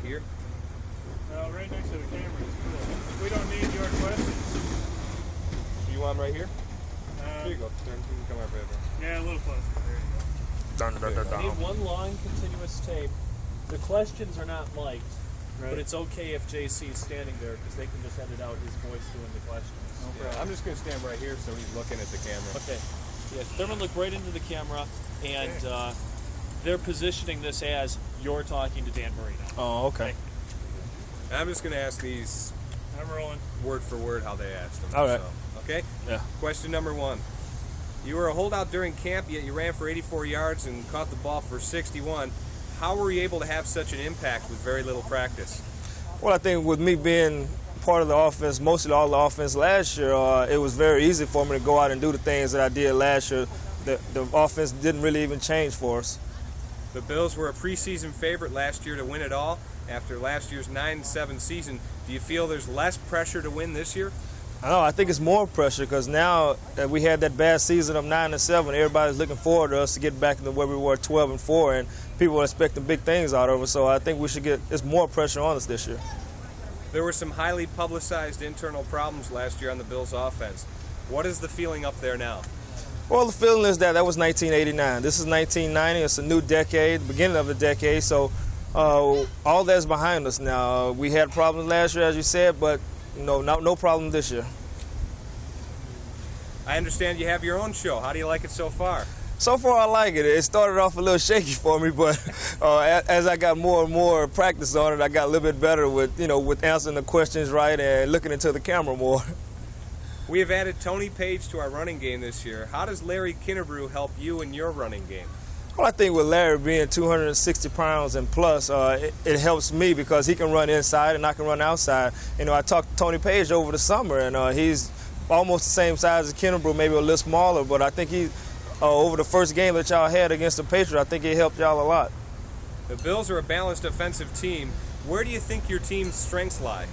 here? Right next to the camera is cool. We don't need your questions. Do you want them right here? Here you go. You can come over here. Yeah, a little closer. There you go. I need one long, continuous tape. The questions are not mic'd, but it's okay if JC's standing there because they can just edit out his voice doing the questions. I'm just going to stand right here so he's looking at the camera. Okay. Yeah, Thurman, look right into the camera, and they're positioning this as you're talking to Dan Marino. Oh, okay. I'm just going to ask these I'm rolling. word for word how they asked them. All right. So, okay? Yeah. Question number 1. You were a holdout during camp, yet you ran for 84 yards and caught the ball for 61. How were you able to have such an impact with very little practice? Well, I think with me being part of the offense, mostly all the offense last year, it was very easy for me to go out and do the things that I did last year. The offense didn't really even change for us. The Bills were a preseason favorite last year to win it all. After last year's 9-7 season, do you feel there's less pressure to win this year? I think it's more pressure because now that we had that bad season of 9-7, everybody's looking forward to us to get back to where we were 12-4, and people are expecting big things out of us. So I think we should it's more pressure on us this year. There were some highly publicized internal problems last year on the Bills' offense. What is the feeling up there now? Well, the feeling is that was 1989. This is 1990. It's a new decade, beginning of the decade. So all that's behind us now. We had problems last year, as you said, but no problem this year. I understand you have your own show. How do you like it so far? So far, I like it. It started off a little shaky for me, but as I got more and more practice on it, I got a little bit better with answering the questions right and looking into the camera more. We have added Tony Page to our running game this year. How does Larry Kinnebrew help you in your running game? Well, I think with Larry being 260 pounds and plus, it helps me because he can run inside and I can run outside. I talked to Tony Page over the summer, and he's almost the same size as Kinnebrew, maybe a little smaller, but I think he, over the first game that y'all had against the Patriots, I think it helped y'all a lot. The Bills are a balanced offensive team. Where do you think your team's strengths lie?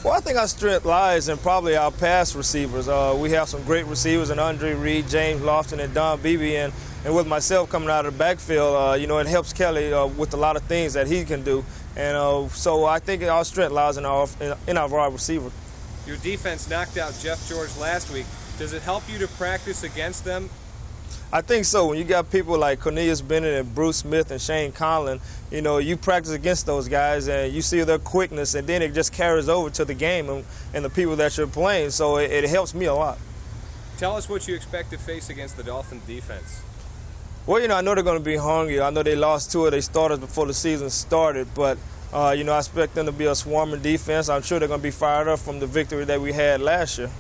Well, I think our strength lies in probably our pass receivers. We have some great receivers in Andre Reed, James Lofton, and Don Beebe, and with myself coming out of the backfield, it helps Kelly with a lot of things that he can do. And so I think our strength lies in our wide receiver. Your defense knocked out Jeff George last week. Does it help you to practice against them? I think so. When you got people like Cornelius Bennett and Bruce Smith and Shane Conlon, you practice against those guys and you see their quickness, and then it just carries over to the game and the people that you're playing. So it helps me a lot. Tell us what you expect to face against the Dolphins defense. Well, I know they're going to be hungry. I know they lost 2 of their starters before the season started, but I expect them to be a swarming defense. I'm sure they're going to be fired up from the victory that we had last year.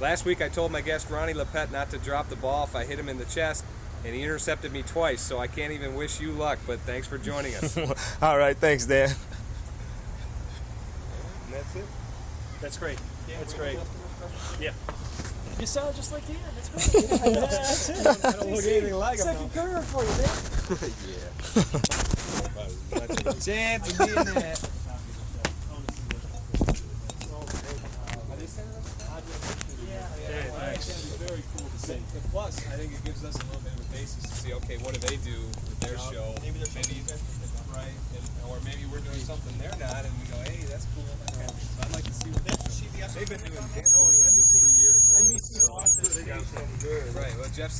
Last week I told my guest Ronnie Lepet not to drop the ball if I hit him in the chest, and he intercepted me twice, so I can't even wish you luck, but thanks for joining us. All right, thanks, Dan. And that's it. That's great. That's great. Yeah. You sound just like Dan. That's great. Yeah, that's it. I don't look anything like him. Second career for you, man. Yeah. Chance of being that. Very cool to see. And plus, I think it gives us a little bit of a basis to see, okay, what do they do with their show? Maybe right, or maybe we're doing something they're not, and we go, hey, that's cool. So I'd like to see what they've been doing. They've been doing it for 3 years. So, right. Well, Jeff's